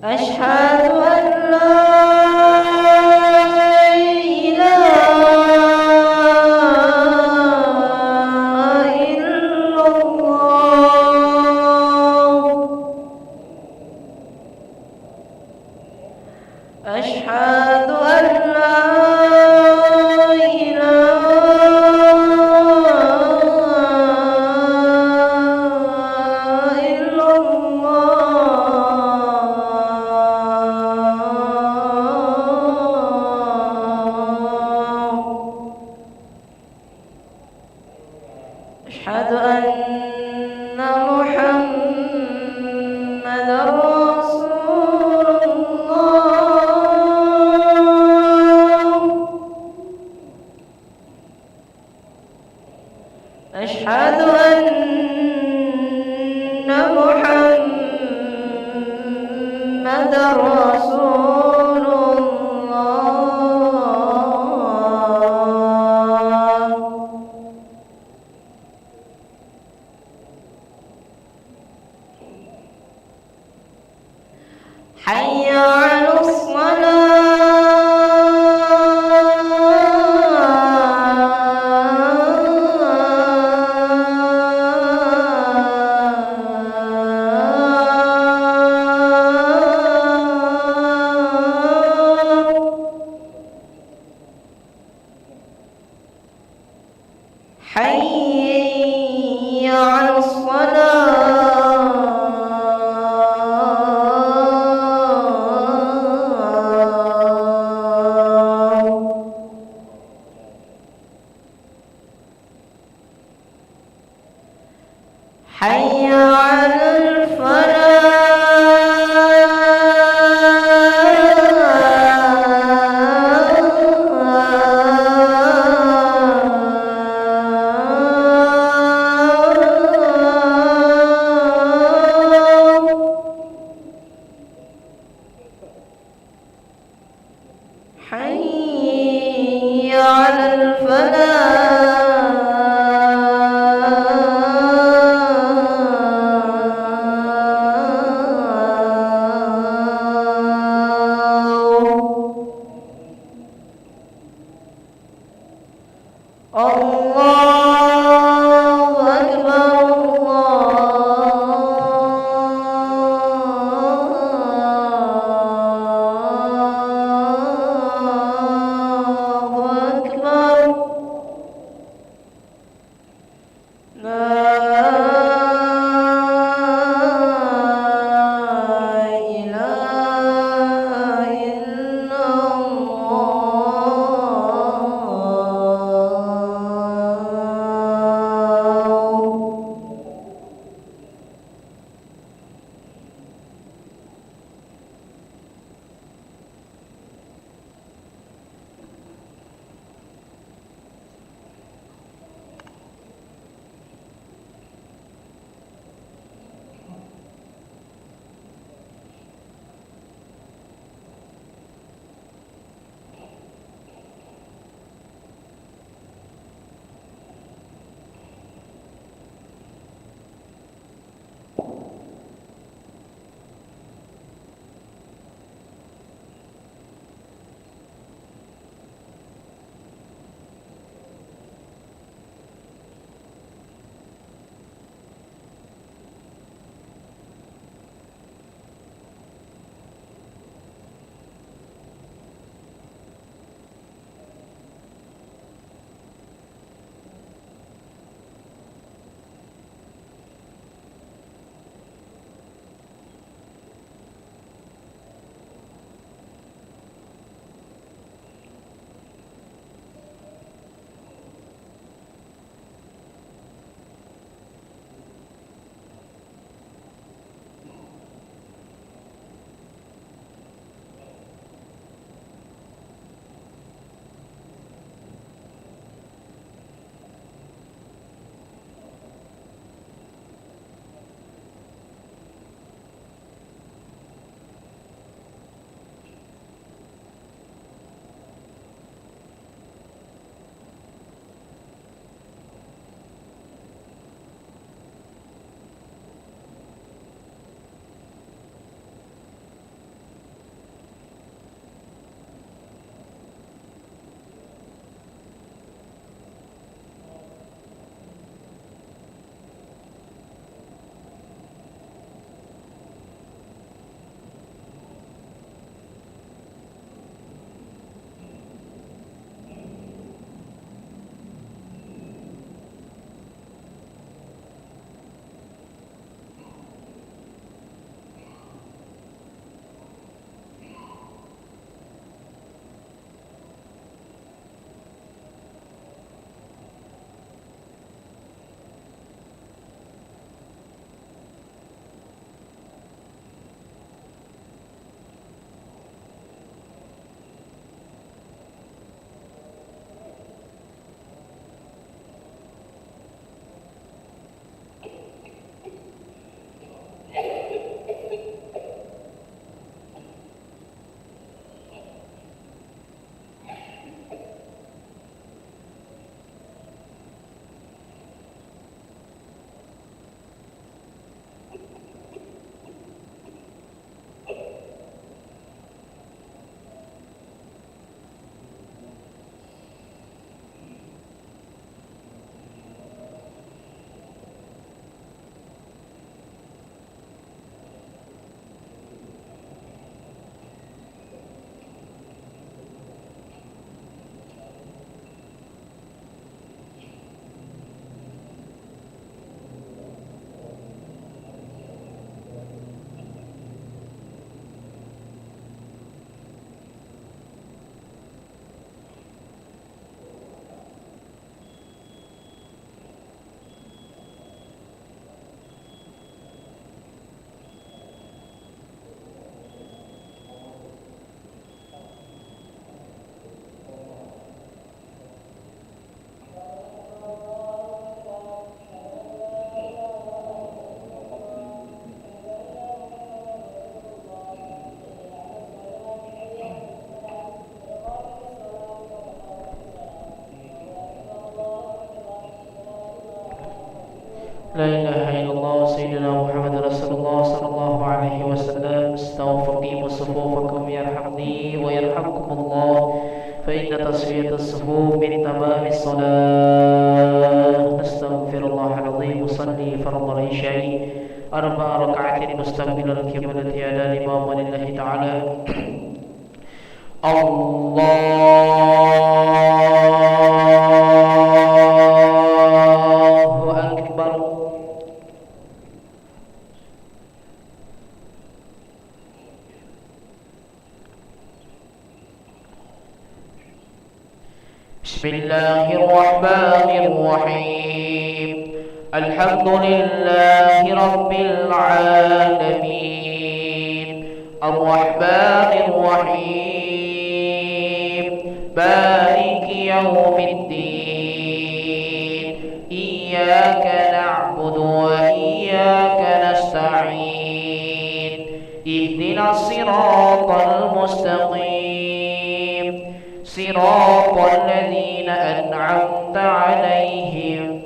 أشهد أن لا إله إلا الله. أشهد أن لا أشهد أن محمدًا رسول الله. أشهد أن محمدًا رسول الله. حي على حي على حي على حي على الفلاح. لا إله إلا الله سيدنا محمد رسول الله صلى الله عليه وسلم. استووا قيموا صفوفكم يرحمني ويرحمكم الله، فإن تصفية الصفوف من تمام الصلاة. نستغفر الله العظيم. وصلي فرض العشاء 4 ركعات مستقبل القبلة على الإمام لله تعالى. الله أكبر. بسم الله الرحمن الرحيم. الحمد لله رب العالمين، الرحمن الرحيم، مالك يوم الدين. إياك نعبد وإياك نستعين. اهدنا الصراط المستقيم، صراط الذين أنعمت عليهم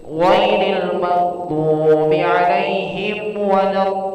غير المغضوب عليهم ولا الضالين.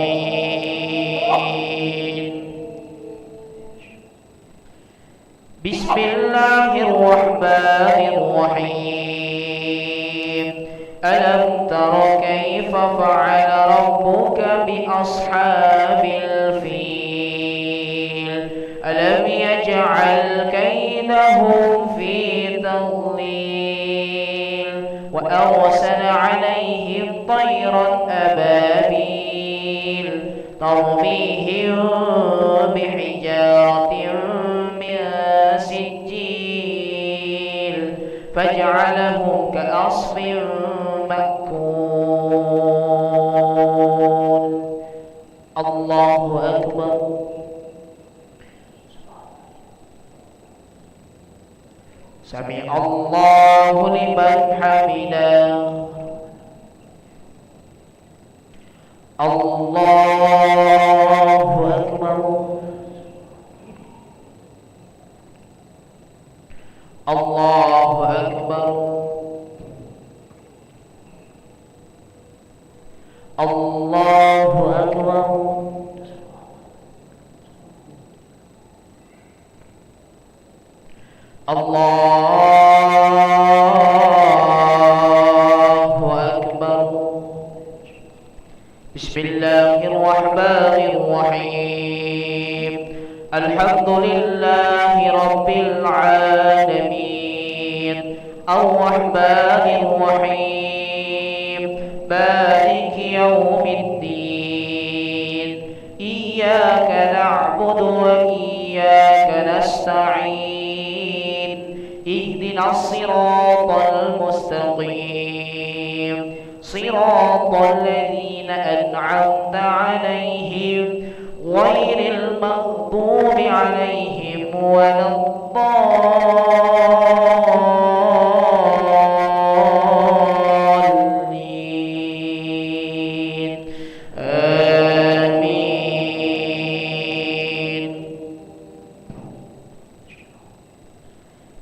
آمين. بسم الله الرحمن الرحيم. ألم تر كيف فعل ربك بأصحاب الفيل؟ ألم يجعل كيدهم في تضليل، وأرسل عليهم طيرا أبابيل ترميهم بحجارة من سجيل فجعلهم كعصف مأكول. الله أكبر. سمع الله لمن حمده. الله أكبر. الله أكبر. الله أكبر. الله أكبر. بسم الله الرحمن الرحيم. الحمد لله رب العالمين، الرحمن الرحيم، مالك يوم الدين. إياك نعبد وإياك نستعين. اهدنا الصراط المستقيم، صراط الذين أنعمت عليهم غير المغضوب عليهم ولا الضالين. آمين.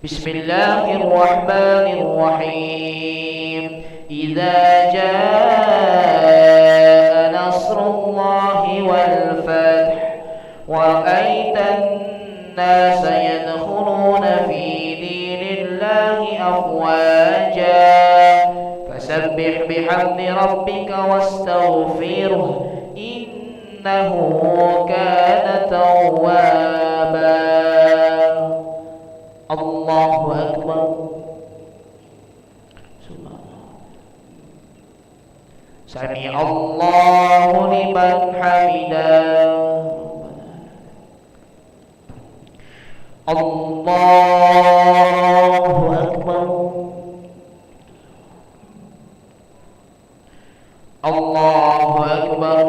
بسم الله الرحمن الرحيم. إذا جاء نصر الله والفتح ورأيت الناس يدخلون في دين الله أفواجا فسبح بحمد ربك واستغفره إنه كان توابا. الله أكبر. سمع الله لمن حمده. الله أكبر. الله أكبر.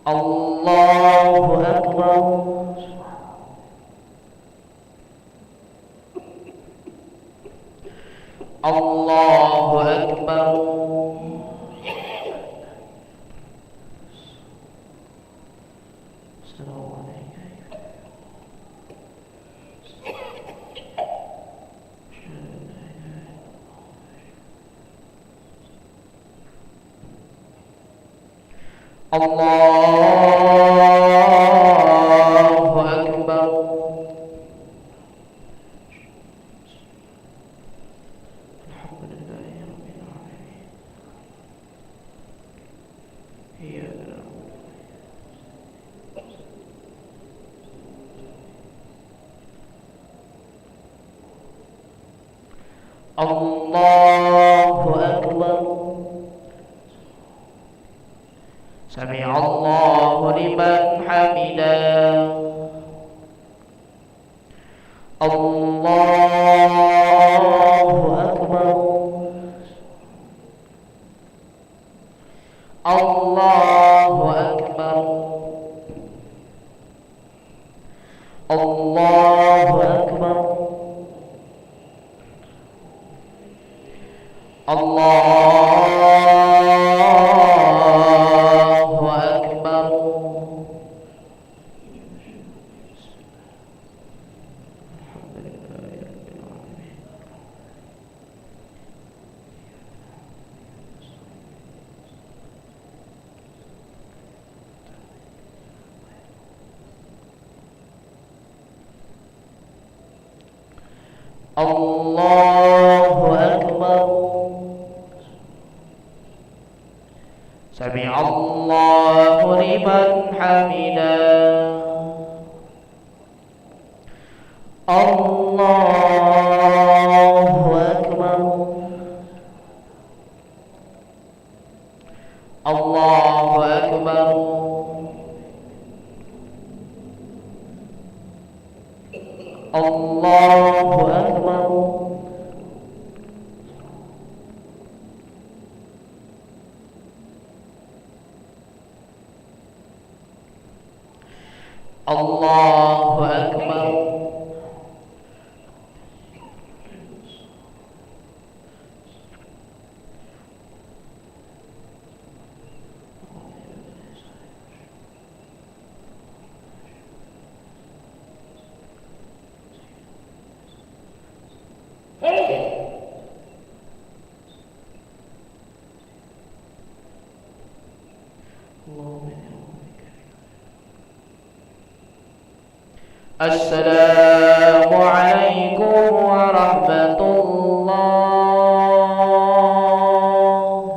الله أكبر. الله أكبر. Allahu Akbar. Allahu Akbar. Sami'allahu liman hamidah. Allahu Akbar. Allahu Akbar. Allahu Akbar. Allahu Akbar. Allahu Akbar. Sami'allahu liman hamidah. Allahu Akbar. Allahu Akbar. Allahu Akbar. Allahu Akbar. Assalamu alaikum warahmatullah.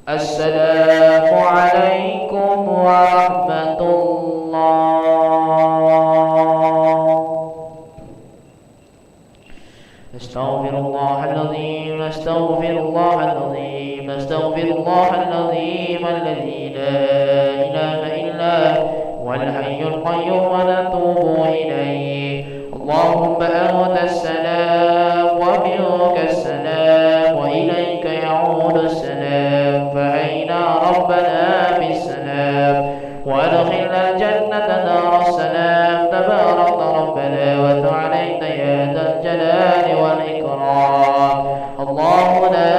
Assalamu alaikum warahmatullah. Astaghfirullahaladzim. Astaghfirullahaladzim. Astaghfirullahaladzim. Alladzi la ilaha illa huwal hayyul qayyum wa natubu ilayhi. Allahumma anta as-salam wa minka as-salam wa ilayka ya'udu as-salam. Fa aina rabbana bis-salam wa adkhilna al-jannata dar as-salam. Tabarakta rabbana wa ta'alayta ya dzal jalali wal ikram. Allahu la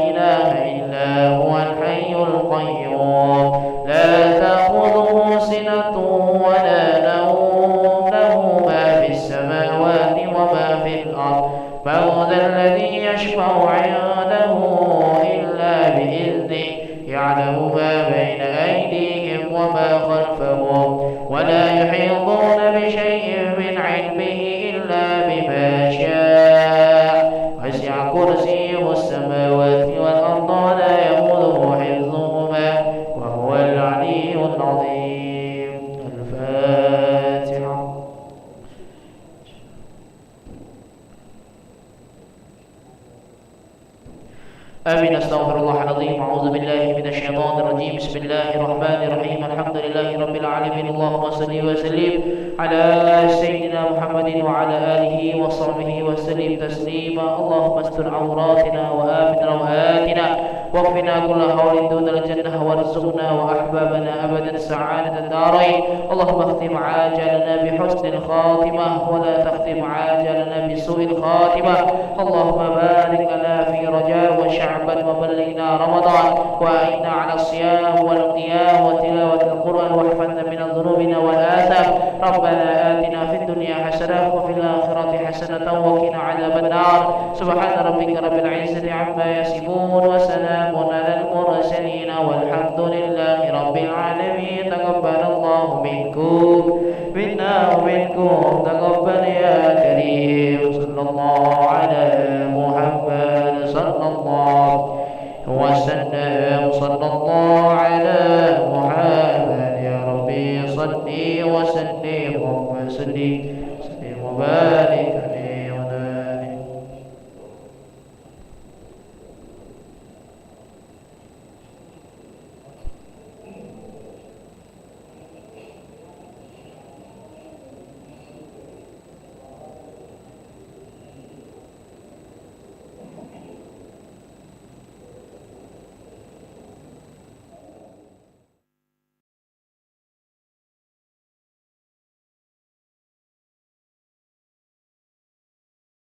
ilaha illa huwal hayyul qayyum. La ta'khudhuhu sinatun wa la nawm. Lahu ma fis samawati wa ma fil ard. Man dha alladhi yashfa'u 'indahu illa bi'idhnihi. Ya'lamu ma bayna aydihim wa ma khalfahum. Wa la yuhituna bi shay'in min 'ilmihi illa bima sha'a. Wasi'a kursiyyuhu as-samawati wal arda wa la yaquduhu hifdhuhuma wa huwa al-'aliyyul 'azim. Al-Fatiha. آمين. أستغفر الله العظيم. أعوذ بالله من الشيطان الرجيم. بسم الله الرحمن الرحيم. الحمد لله رب العالمين. اللهم صل وسلم على سيدنا محمد وعلى آله وصحبه وسلم تسليما. اللهم استر عوراتنا وآمن روآتنا واكفنا كل حول دون الجنة وارزقنا وأحبابنا أبدا سعادة الدارين. اللهم اختم عاجلنا بحسن الخاتمة ولا تختم عاجلنا بسوء الخاتمة. اللهم بارك لنا في رجاء وشعبا وبلغنا رمضان وأعنا على الصيام والقيام وتلاوة القرآن واحفظنا من ذنوبنا والآثام. ربنا آتنا في الدنيا حسنة وفي الآخرة حسنة وقنا عذاب النار. سبحان ربك رب العزة عما يصفون وسلام على المرسلين والحمد لله رب العالمين. تقبل الله منكم منا ومنكم تقبل يا كريم. صلى الله على محمد صلى الله وسلم. صلى الله على محمد يا ربي صل وسلم وسلم